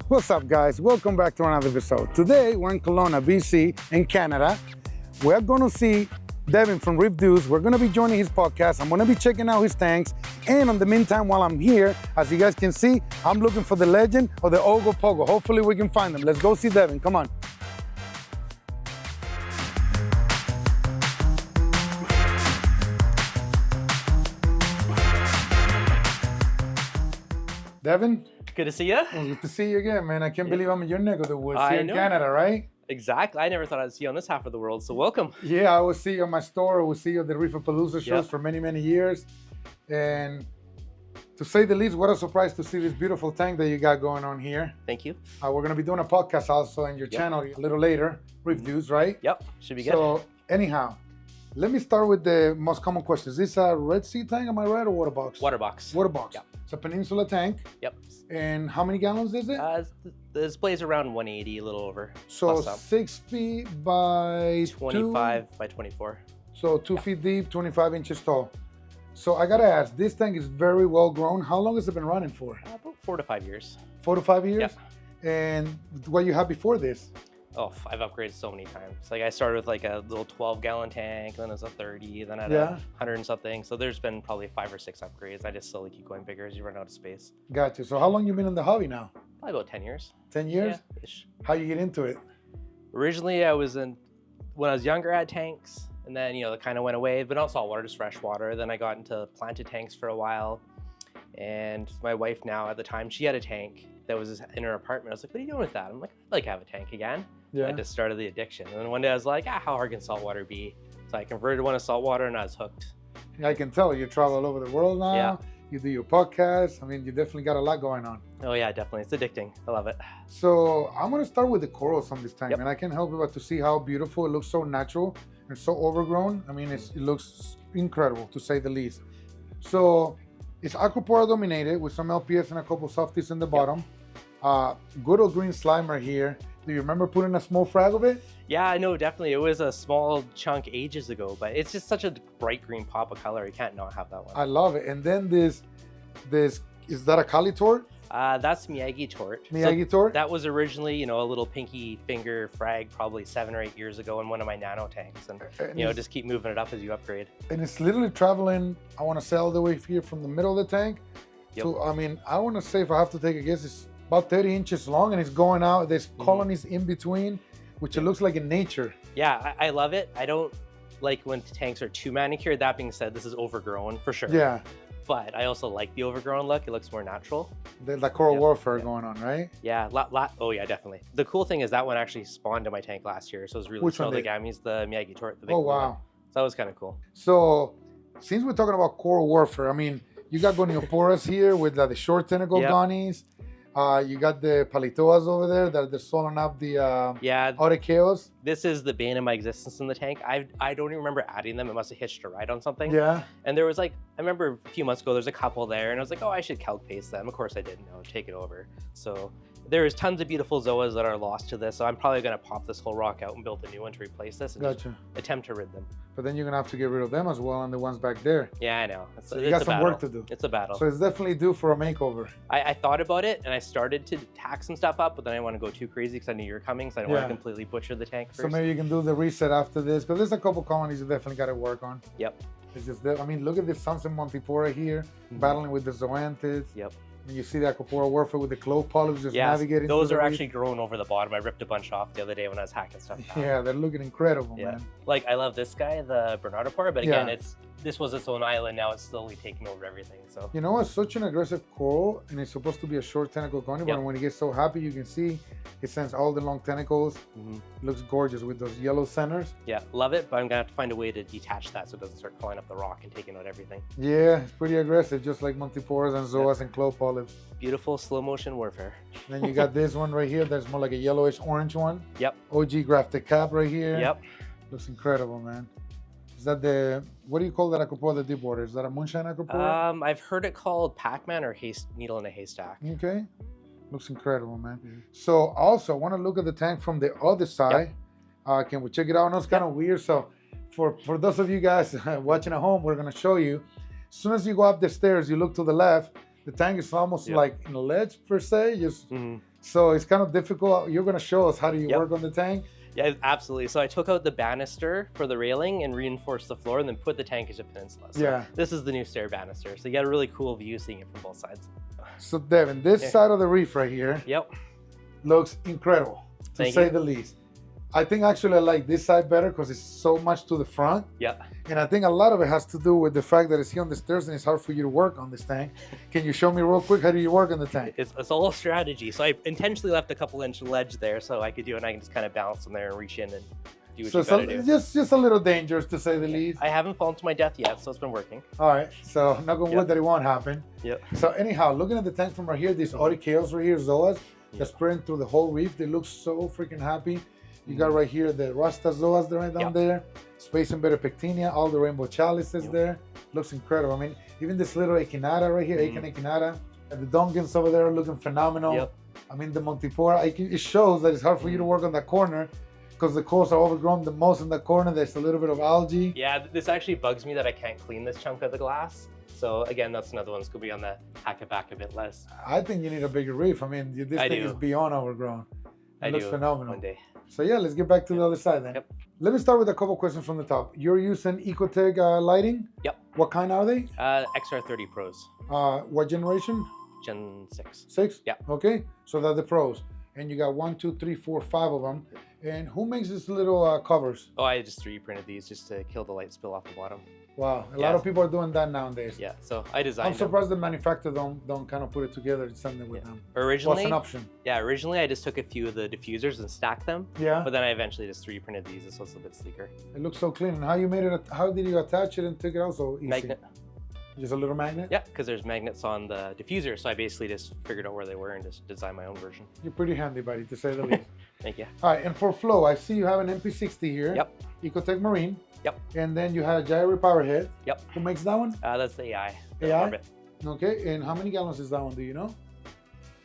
What's up, guys? Welcome back to another episode. Today, we're in Kelowna, BC, in Canada. We're going to see Devon from ReefDude's. We're going to be joining his podcast. I'm going to be checking out his tanks. And in the meantime, while I'm here, as you guys can see, I'm looking for the legend of the Ogo Pogo. Hopefully, we can find them. Let's go see Devon. Come on. Devon? Good to see you. Well, good to see you again, man. I can't believe I'm in your neck of the woods I here in know. Canada, right? Exactly. I never thought I'd see you on this half of the world, so welcome. Yeah, I will see you on my store. I will see you at the Reefapalooza shows Yep. for many, many years. And to say the least, what a surprise to see this beautiful tank that you got going on here. Thank you. We're going to be doing a podcast also on your Yep. channel a little later, ReefDude's, right? Yep, should be good. So anyhow, let me start with the most common question. Is this a Red Sea tank, am I right, or water box? Water box. Water box. Yep. It's a Peninsula tank. Yep. And how many gallons is it? The display's around 180, a little over. So plus some. 6 feet by 25 by 24. So 2 feet deep, 25 inches tall. So I gotta ask, this tank is very well grown. How long has it been running for? About 4 to 5 years. 4 to 5 years? Yeah. And what you had before this? Oh, I've upgraded so many times. Like I started with like a little 12-gallon tank, then it was a 30, then I had Yeah. 100 and something. So there's been probably 5 or 6 upgrades. I just slowly keep going bigger as you run out of space. Gotcha. So how long you been in the hobby now? Probably about 10 years. 10 years? Yeah, ish. How you get into it? Originally, when I was younger, I had tanks, and then, it kind of went away, but not saltwater, just freshwater. Then I got into planted tanks for a while, and my wife now, at the time, she had a tank that was in her apartment. I was like, what are you doing with that? I'm like, I'd like to have a tank again. Yeah. I just started the addiction. And then one day I was like, how hard can saltwater be? So I converted one to saltwater, and I was hooked. I can tell you travel all over the world now. Yeah. You do your podcast. I mean, you definitely got a lot going on. Oh yeah, definitely. It's addicting. I love it. So I'm gonna start with the corals on this tank, Yep. and I can't help but to see how beautiful it looks. So natural and so overgrown. I mean, it looks incredible to say the least. So it's aquapora dominated with some LPS and a couple softies in the bottom. Good old green slimer here. Do you remember putting a small frag of it? Yeah, I know, definitely. It was a small chunk ages ago, but it's just such a bright green pop of color. You can't not have that one. I love it. And then this is that a Kali tort? That's Miyagi tort. Miyagi tort? That was originally, a little pinky finger frag probably 7 or 8 years ago in one of my nano tanks. And, just keep moving it up as you upgrade. And it's literally traveling, I want to say all the way here from the middle of the tank. Yep. So, I mean, I want to say, if I have to take a guess, it's about 30 inches long, and it's going out. There's colonies in between, which it looks like in nature. Yeah, I love it. I don't like when tanks are too manicured. That being said, this is overgrown for sure. Yeah. But I also like the overgrown look. It looks more natural. There's like coral Yep. warfare Yep. going on, right? Yeah, oh yeah, definitely. The cool thing is that one actually spawned in my tank last year. So it was really Which one the did? gametes, the Miyagi tort, the big Oh, blue one. wow. So that was kind of cool. So, since we're talking about coral warfare, I mean, you got gonioporas here with the short tentacle Yep. gonies. You got the palitoas over there that they're swallowing up the Yeah, aurecheos. this is the bane of my existence in the tank. I don't even remember adding them. It must have hitched a ride on something. Yeah. And there was I remember a few months ago, there's a couple there, and I was like, oh, I should calc paste them. Of course I didn't. I would take it over. So there's tons of beautiful zoas that are lost to this. So I'm probably going to pop this whole rock out and build a new one to replace this and just Gotcha. attempt to rid them. But then you're going to have to get rid of them as well, and the ones back there. Yeah, I know. It's, So it's you got a some battle. work to do. It's a battle. So it's definitely due for a makeover. I thought about it, and I started to tack some stuff up, but then I didn't want to go too crazy because I knew you were coming, so I didn't want Yeah. to completely butcher the tank first. So maybe you can do the reset after this, because there's a couple colonies you definitely got to work on. Yep. It's just that, I mean, look at this Sunset Montipora here, battling with the zoanthids. Yep. And you see the Aquapora warfare with the clove polyps just Yeah, navigating. those through are the reef. actually growing over the bottom. I ripped a bunch off the other day when I was hacking stuff down. Yeah, they're looking incredible, Yeah. man. Like, I love this guy, the Bernardopora, but again, Yeah. this was its own island. Now it's slowly taking over everything. So You know, it's such an aggressive coral, and it's supposed to be a short tentacle goni, Yep. but when it gets so happy, you can see it sends all the long tentacles. It looks gorgeous with those yellow centers. yeah, love it, but I'm gonna have to find a way to detach that so it doesn't start falling up the rock and taking out everything. Yeah, it's pretty aggressive, just like Montiporas and zoas and clove polyps. Beautiful slow motion warfare. Then you got this one right here that's more like a yellowish orange one. Yep. OG grafted cap right here. Yep. Looks incredible, man. Is that the, what do you call that aquapora, the deep water? Is that a moonshine aquapora? I've heard it called Pac-Man or needle in a haystack. Okay. Looks incredible, man. Mhm. So also, I want to look at the tank from the other side. Can we check it out? I know it's kind of weird. So for those of you guys watching at home, we're going to show you. As soon as you go up the stairs, you look to the left, the tank is almost like in a ledge per se, just So it's kind of difficult. You're gonna show us how do you Yep. work on the tank. Yeah, absolutely. So I took out the banister for the railing and reinforced the floor and then put the tank into Peninsula. So Yeah. this is the new stair banister. So you got a really cool view seeing it from both sides. So Devin, this Yeah. side of the reef right here Yep. looks incredible, to Thank say you. the least. I think actually I like this side better because it's so much to the front. Yeah. And I think a lot of it has to do with the fact that it's here on the stairs and it's hard for you to work on this tank. Can you show me real quick, how do you work on the tank? It's all strategy. So I intentionally left a couple inch ledge there so I could do it and I can just kind of bounce from there and reach in and do what So you gotta do. it's just a little dangerous, to say the least. I haven't fallen to my death yet, so it's been working. All right, so knock on Yep. wood that it won't happen. Yep. So anyhow, looking at the tank from right here, these Orchidaceae right here, zoas, that's spreading through the whole reef. They look so freaking happy. You got right here the Rasta zoas right down Yep. there. Space and Better Pectinia, all the rainbow chalices Yep. there. Looks incredible. I mean, even this little echinata right here, Mhm. echinata, and the Duncans over there are looking phenomenal. Yep. I mean, the Montipora, it shows that it's hard for you to work on that corner because the corals are overgrown the most in that corner. There's a little bit of algae. Yeah, this actually bugs me that I can't clean this chunk of the glass. So again, that's another one that's gonna be on the hack it back a bit less. I think you need a bigger reef. I mean, this I thing do. is beyond overgrown. It looks phenomenal. One day. So yeah, let's get back to the other side then. Yep. Let me start with a couple questions from the top. You're using Ecotech lighting? Yep. What kind are they? XR30 Pros, What generation? Gen 6. 6? Yeah. Okay, so they're the pros. And you got 1, 2, 3, 4, 5 of them. And who makes these little covers? Oh, I just 3D printed these just to kill the light spill off the bottom. Wow, a lot Yeah. of people are doing that nowadays. Yeah, so I designed I'm them. surprised the manufacturer don't kind of put it together and send it with them. What's Originally, an option? yeah, originally I just took a few of the diffusers and stacked them, Yeah, but then I eventually just 3D printed these so it's a bit sleeker. it looks so clean. And how you made it? How did you attach it and take it out so easy? Magnet. Just a little magnet? Yeah, because there's magnets on the diffuser, so I basically just figured out where they were and just designed my own version. You're pretty handy, buddy, to say the least. Thank you. All right, and for flow, I see you have an MP60 here. Yep. Ecotech Marine. Yep. And then you had a gyro power head. Yep. Who makes that one? That's the AI. The AI? Orbit. Okay, and how many gallons is that one? Do you know?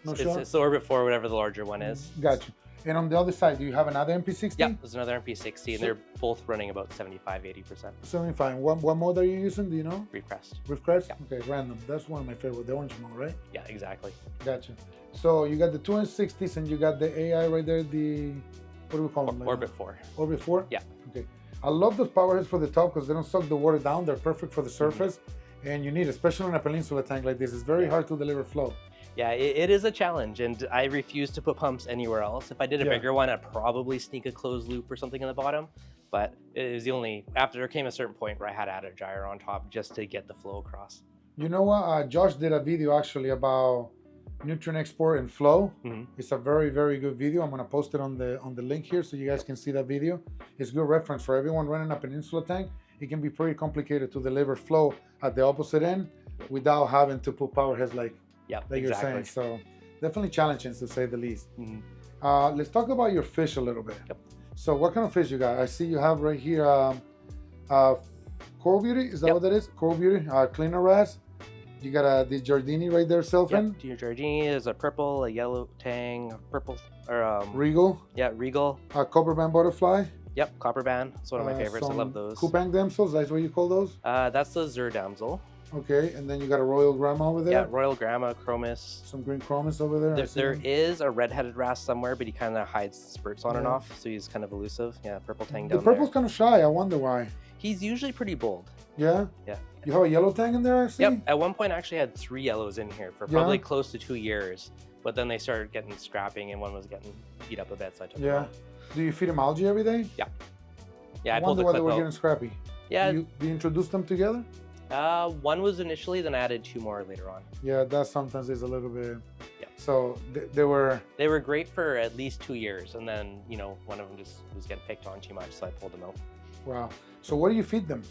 No, It's the Orbit 4, whatever the larger one is. Gotcha. And on the other side, do you have another MP60? Yeah, there's another MP60, and So- they're both running about 75-80% 75. What mode are you using? Do you know? reef crest. Reef Crest? Yeah. Okay, random. That's one of my favorite, the orange mode, right? Yeah, exactly. Gotcha. So you got the 260s and you got the AI right there, what do we call them? Orbit 4. Orbit 4? Yeah. Okay. I love those power heads for the top because they don't suck the water down. They're perfect for the surface. And you need, especially in a peninsula tank like this, it's very hard to deliver flow. Yeah, it is a challenge, and I refuse to put pumps anywhere else. If I did a Yeah. bigger one, I'd probably sneak a closed loop or something in the bottom. But it was the only, after there came a certain point where I had to add a gyro on top just to get the flow across. You know what? Josh did a video actually about nutrient export and flow. Mhm. It's a very, very good video. I'm gonna post it on the link here so you guys can see that video. It's good reference for everyone running a peninsula tank. It can be pretty complicated to deliver flow at the opposite end without having to put power heads like Yeah, you're saying. So definitely challenging to say the least. Mhm. Let's talk about your fish a little bit. Yep. So what kind of fish you got? I see you have right here Coral Beauty. Is that Yep. what that is? Coral Beauty, cleaner wrasse. You got the Giardini right there, Sylphin. Yep, Giardini is a purple, a yellow tang, a purple, or Regal, Regal. Copper Band Butterfly. Yep, Copper Band. It's one of my favorites. I some love those. Kupang Damsels, that's what you call those? That's the Zur Damsel. Okay, and then you got a Royal Grandma over there. Yeah, Royal Grandma, Chromis. Some green chromis over there. I see There them. is a red-headed wrasse somewhere, but he kind of hides spurts on and Yeah. off, so he's kind of elusive. Yeah, purple tang The down purple's there. kind of shy. I wonder why. He's usually pretty bold. Yeah? Yeah. You have a yellow tang in there, I see? Yep. At one point, I actually had 3 yellows in here for Yeah. probably close to 2 years, but then they started getting scrapping, and one was getting beat up a bit, so I took it Yeah. out. Do you feed them algae every day? Yeah, I I pulled wonder the why they clip were out. getting scrappy. Yeah, Do you introduce them together? one was initially, then I added 2 more later on. Yeah, that sometimes is a little bit. Yeah. So they were. They were great for at least 2 years, and then, one of them just was getting picked on too much, so I pulled them out. Wow. So what do you feed them?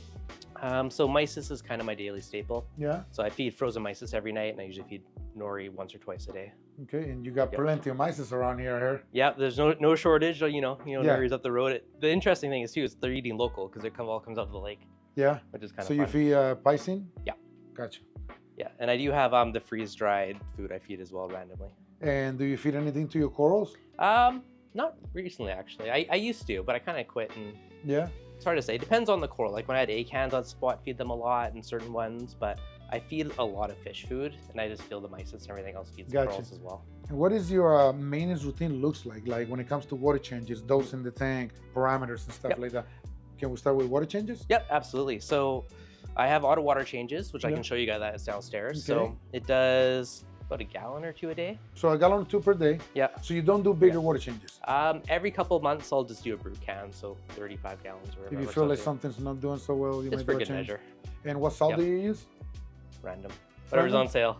So mysis is kind of my daily staple. Yeah. So I feed frozen mysis every night, and I usually feed nori once or twice a day. Okay, and you got Yep. plenty of mysis around here. I heard. Yeah, there's no shortage. Yeah. Nori's up the road. The interesting thing is too is they're eating local because it all comes out of the lake, Yeah. which is kind So of you fun. feed piscine? Yeah. Gotcha. Yeah, and I do have the freeze dried food I feed as well randomly. And do you feed anything to your corals? Not recently actually. I used to, but I kind of quit, and Yeah. it's hard to say. It depends on the coral. Like when I had acans, I'd spot feed them a lot and certain ones, but I feed a lot of fish food, and I just feel the mysis and everything else feeds the Gotcha. corals as well. And what is your maintenance routine looks like? Like when it comes to water changes, dose in the tank, parameters and stuff Yep. like that. Can we start with water changes? Yep, absolutely. So I have auto water changes, which I Yeah. can show you guys that is downstairs. Okay. So it does about a gallon or two a day. So a gallon or 2 per day. Yeah. So you don't do bigger water changes. Every couple of months, I'll just do a brew can, so 35 gallons or whatever. If you works feel out like to. something's not doing so well, you It's might for do a good change. measure. And what salt Yep. do you use? Random. Whatever's on sale.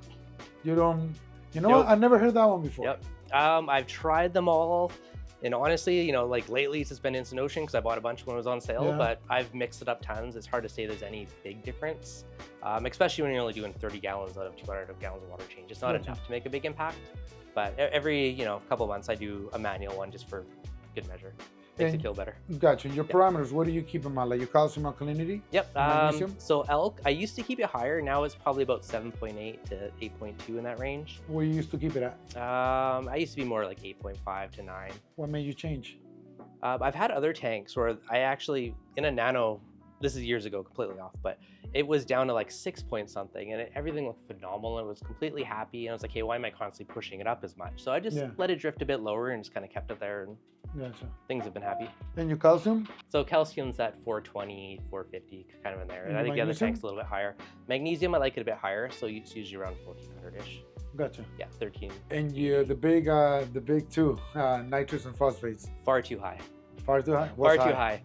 You don't, you know Nope. what? I've never heard that one before. Yep. I've tried them all, and honestly, you know, like lately it's just been Instant Ocean because I bought a bunch when it was on sale. Yeah. But I've mixed it up tons. It's hard to say there's any big difference, especially when you're only doing 30 gallons out of 200 gallons of water change. It's not Gotcha. enough to make a big impact. But every couple of months I do a manual one just for good measure. Makes And- it feel better. Gotcha. And your Yep. parameters, what do you keep in mind? Like your calcium alkalinity? Yep. Magnesium? So elk, I used to keep it higher. Now it's probably about 7.8 to 8.2 in that range. Where you used to keep it at? I used to be more like 8.5 to 9. What made you change? I've had other tanks where I actually, in a nano, this is years ago, completely off, but it was down to like 6 point something and everything looked phenomenal. And I was completely happy. And I was like, hey, why am I constantly pushing it up as much? So I just Yeah. let it drift a bit lower and just kind of kept it there, and Gotcha. things have been happy. And your calcium? So calcium's at 420, 450, kind of in there. And And I think the other magnesium? tank's a little bit higher. Magnesium, I like it a bit higher. So it's usually around 1400-ish. Gotcha. Yeah, 13. And you, the big two, nitrates and phosphates. Far too high. Far too high? Far What's too high.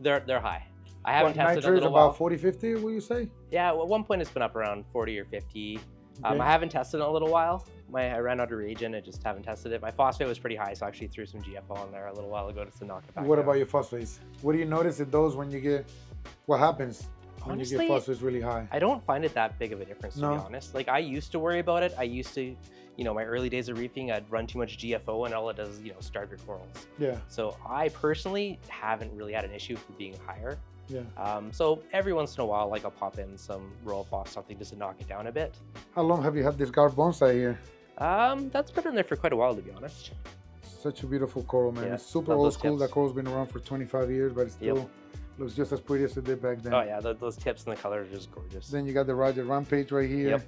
They're high. I haven't tested in a nitrates little about while. 40, 50, will you say? Yeah, at one point it's been up around 40 or 50. Okay. I haven't tested in a little while. I ran out of reagent. I just haven't tested it. My phosphate was pretty high, so I actually threw some GFO in there a little while ago just to knock it back What down. about your phosphates? What do you notice in those when you get, what happens when you Honestly, get phosphates really high? I don't find it that big of a difference, to No. be honest. Like, I used to worry about it. I used to, my early days of reefing, I'd run too much GFO and all it does is, starve your corals. Yeah, So I personally haven't really had an issue with being higher. yeah. So every once in a while, like I'll pop in some royal phos, something just to knock it down a bit. How long have you had this garb bonsai here? That's been in there for quite a while, to be honest. Such a beautiful coral, man. Yeah, It's super love old those school. tips. That coral's been around for 25 years, but it still Yep. looks just as pretty as it did back then. Oh yeah, those tips and the color are just gorgeous. Then you got the Roger Rampage right here. Yep.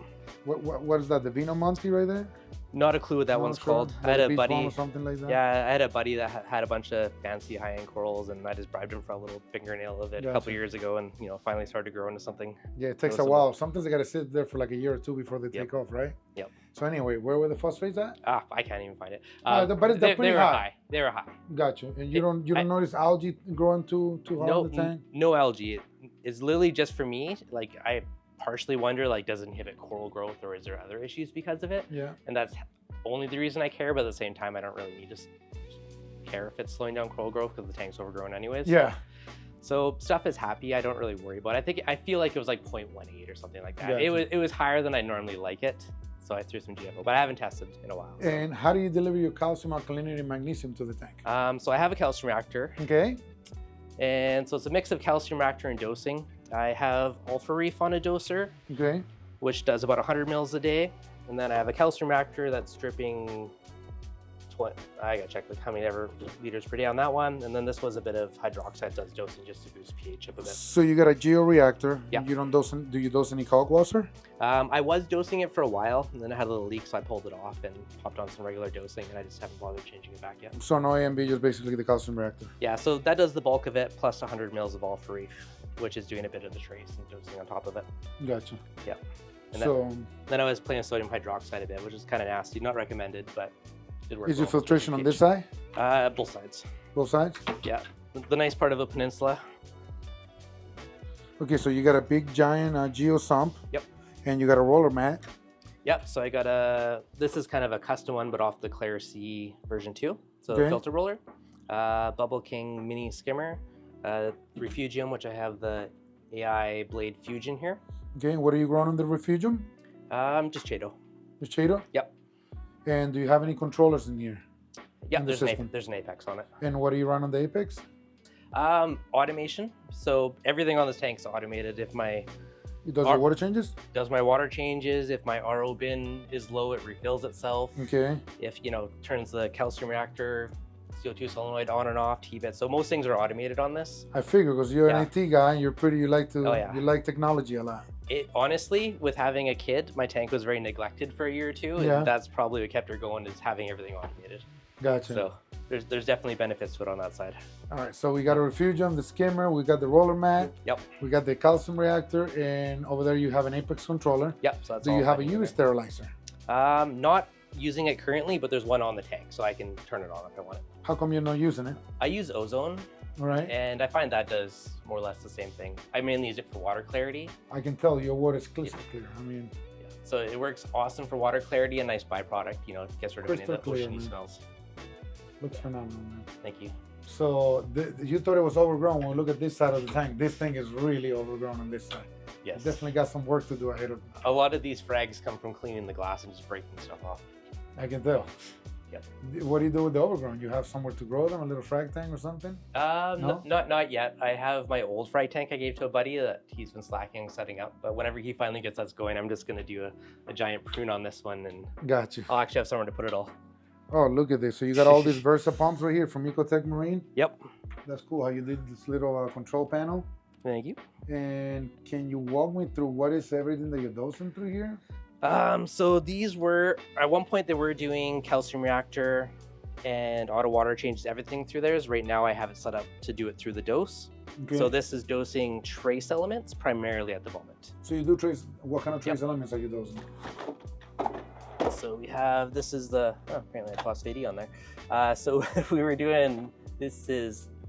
What is that? The Vino Monty right there? Not a clue what that Not one's sure. called. The I had a Beach Bomb buddy. or something like that. Yeah, I had a buddy that had a bunch of fancy high-end corals, and I just bribed him for a little fingernail of it a couple Gotcha. years ago, and finally started to grow into something. Yeah, it takes a Noticeable. while. Sometimes they gotta sit there for like a year or two before they Yep. take off, right? Yep. So anyway, where were the phosphates at? I can't even find it. But they're they pretty were high. high. They were high. Gotcha. And you It- don't I- notice algae growing too hard No, in the tank? no algae. It's literally just for me. Like, I partially wonder, like, does it inhibit coral growth, or is there other issues because of it? Yeah. And that's only the reason I care. But at the same time, I don't really need to care if it's slowing down coral growth because the tank's overgrown anyways. Yeah. So stuff is happy. I don't really worry about it. I feel like it was like 0.18 or something like that. Gotcha. It was higher than I normally like it. So I threw some GFO, but I haven't tested in a while. So, And how do you deliver your calcium, alkalinity, and magnesium to the tank? so I have a calcium reactor, Okay. and so it's a mix of calcium reactor and dosing. I have Alpha Reef on a doser, Okay. which does about 100 mils a day. And then I have a calcium reactor that's dripping I gotta check how many ever liters per day on that one. And then this was a bit of hydroxide does dosing just to boost pH up a bit. So you got a georeactor. Yeah. You don't dose. Do you dose any cog water? I was dosing it for a while, and then I had a little leak, so I pulled it off and popped on some regular dosing, and I just haven't bothered changing it back yet. So no AMB, just basically the calcium reactor. Yeah, so that does the bulk of it, plus 100 mils of Alpha Reef, which is doing a bit of the trace and dosing on top of it. Gotcha. Yeah. And So then I was playing sodium hydroxide a bit, which is kind of nasty, not recommended, but it works. is your well. filtration on this side? Both sides. Both sides? Yeah. The nice part of a peninsula. Okay, so you got a big giant geo sump. Yep. And you got a roller mat. Yep, so I got this is kind of a custom one, but off the Claire C version 2. So Okay. the filter roller, Bubble King mini skimmer, Refugium, which I have the AI Blade Fusion here. Okay, what are you growing on the Refugium? Just Chaeto. The Chaeto? Yep. And do you have any controllers in here? Yep, In the system. there's an Apex on it. And what do you run on the Apex? Automation. So everything on this tank is automated. If my It does your water changes? does my water changes, if my RO bin is low, it refills itself. Okay. If turns the calcium reactor, CO2 solenoid on and off, T-bit. So most things are automated on this. I figure because you're Yeah. an IT guy, you like Oh, yeah. you like technology a lot. Honestly, with having a kid, my tank was very neglected for a year or two, Yeah. and that's probably what kept her going, is having everything automated. Gotcha. So there's definitely benefits to it on that side. All right, so we got a refugium, the skimmer, we got the roller mat, Yep. we got the calcium reactor, and over there you have an Apex controller. Yep. So that's Do all you have a running in UV there. sterilizer? Not using it currently, but there's one on the tank, so I can turn it on if I want it. How come you're not using it? I use ozone, All right, and I find that does more or less the same thing. I mainly use it for water clarity. I can tell your water is crystal clear. I mean, Yeah. So it works awesome for water clarity, a nice byproduct, gets rid of any of Crystal the clear, oceany man. smells. looks phenomenal, man. Thank you. So you thought it was overgrown. When we look at this side of the tank, this thing is really overgrown on this side. Yes. Definitely got some work to do ahead of. A lot of these frags come from cleaning the glass and just breaking stuff off. I can tell. Yep. What do you do with the overgrown? You have somewhere to grow them, a little frag tank or something? No? Not yet. I have my old fry tank I gave to a buddy that he's been slacking setting up. But whenever he finally gets us going, I'm just going to do a giant prune on this one, and Got you. I'll actually have somewhere to put it all. Oh, look at this. So you got all these Versa pumps right here from Ecotech Marine. Yep. That's cool how you did this little control panel. Thank you. And can you walk me through what is everything that you're dosing through here? So these were, at one point they were doing calcium reactor and auto water changes everything through theirs. Right now I have it set up to do it through the dose. Okay. So this is dosing trace elements primarily at the moment. So you do trace, what kind of trace elements are you dosing? So we have, this is the, apparently I phosphate on there. So we were doing,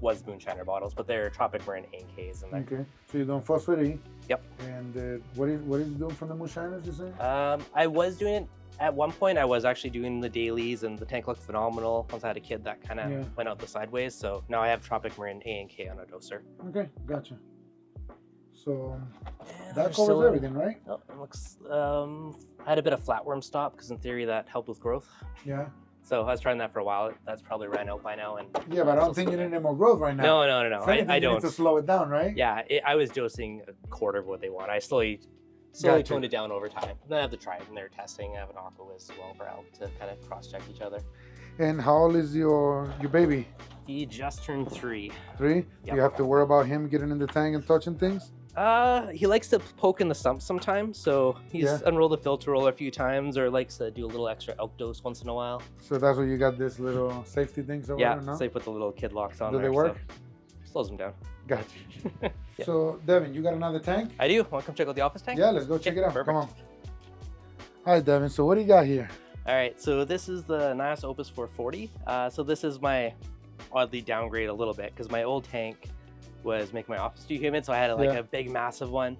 was moonshiner bottles, but they're Tropic Marin AKs in there. Okay. So you're doing phosphate. Yep. And what are you doing from the moonshiners, you say? I was doing it, at one point I was actually doing the dailies, and the tank looked phenomenal. Once I had a kid, that kind of went out the sideways. So now I have Tropic Marin A and K on a doser. Okay, gotcha. So And that we're still covers in- everything, right? Oh, it looks, I had a bit of flatworm stop, because in theory that helped with growth. Yeah. So I was trying that for a while. That's probably ran out by now. And Yeah, but I don't think you need any more growth right now. No. If anything, I you don't. need to slow it down, right? Yeah, I was dosing a quarter of what they want. I slowly Gotcha. toned it down over time. Then I have to try it, and they're testing. I have an aqua as well for help to kind of cross-check each other. And how old is your baby? He just turned 3. 3? Do Yep. you have to worry about him getting in the tank and touching things? He likes to poke in the sump sometimes, so he's Yeah. unrolled the filter roller a few times, or likes to do a little extra elk dose once in a while. So that's why you got this little safety things over Yeah, there, no? so they put the little kid locks on Do there. they work? So slows him down. Gotcha. Yeah. So, Devin, you got another tank? I do. Want to come check out the office tank? Yeah, let's go check Okay, it out. perfect. Come on. All right, Devin. So what do you got here? All right, so this is the NIOS Opus 440. So this is my oddly downgrade a little bit, because my old tank was making my office too humid, so I had a big massive one.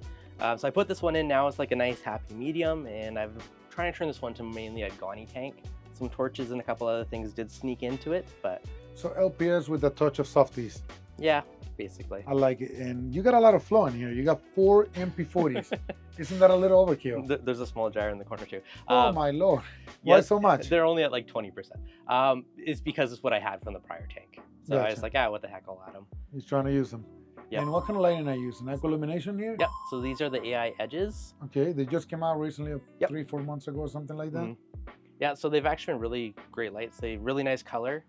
So I put this one in now. It's like a nice happy medium, and I'm trying to turn this one to mainly a Ghani tank. Some torches and a couple other things did sneak into it, but So LPS with a touch of softies. yeah, basically. I like it. And you got a lot of flow in here. You got 4 MP40s. Isn't that a little overkill? There's a small jar in the corner too. Oh my Lord. Why yes, so much? They're only at like 20%. It's because it's what I had from the prior tank. So I was Gotcha. like, what the heck, I'll add them. He's trying to use them. Yep. And what kind of lighting are you using? Aquillumination here? Yep, so these are the AI edges. Okay, they just came out recently, Yep. 3-4 months ago or something like that. Mhm. Yeah, so they've actually been really great lights. They really nice color.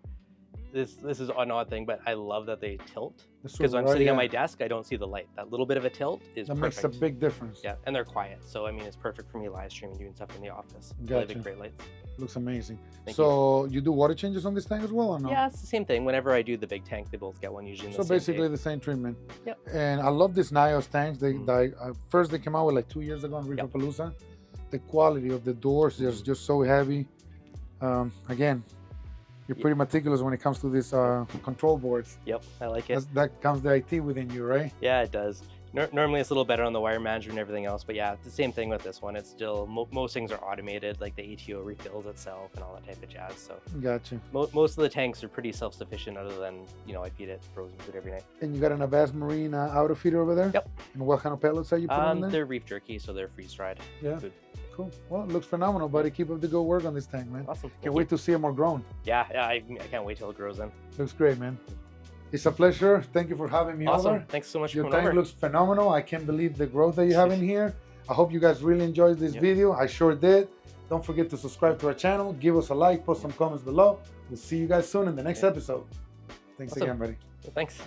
This is an odd thing, but I love that they tilt. The Because when I'm super, sitting yeah. at my desk, I don't see the light. That little bit of a tilt is That perfect. makes a big difference. Yeah, and they're quiet. So, I mean, it's perfect for me live streaming, doing stuff in the office. Really Gotcha. big, great lights. Looks amazing. Thank so you do water changes on this tank as well or no? Yeah, it's the same thing. Whenever I do the big tank, they both get one usually in the So same basically day. the same treatment. Yep. And I love these NIOS tanks. Mhm. First they came out with like 2 years ago on Reefapalooza. The quality of the doors is just so heavy. Again, you're pretty meticulous when it comes to these control boards. Yep, I like it. That comes the IT within you, right? Yeah, it does. Normally it's a little better on the wire management and everything else, but yeah, it's the same thing with this one. It's still, most things are automated, like the ATO refills itself and all that type of jazz. So Gotcha. most of the tanks are pretty self-sufficient, other than, I feed it frozen food every night. And you got an Avast Marine outer feeder over there? Yep. And what kind of pellets are you putting in there? They're reef jerky, so they're freeze-dried Yeah. food. Cool. Well, it looks phenomenal, buddy. Keep up the good work on this tank, man. Awesome. Can't wait to see it more grown. Yeah, I can't wait till it grows in. Looks great, man. It's a pleasure. Thank you for having me Awesome. over. Thanks so much for Your coming tank over. looks phenomenal. I can't believe the growth that you have in here. I hope you guys really enjoyed this Yep. video. I sure did. Don't forget to subscribe to our channel. Give us a like. Post some comments below. We'll see you guys soon in the next episode. Thanks Awesome. again, buddy. Thanks.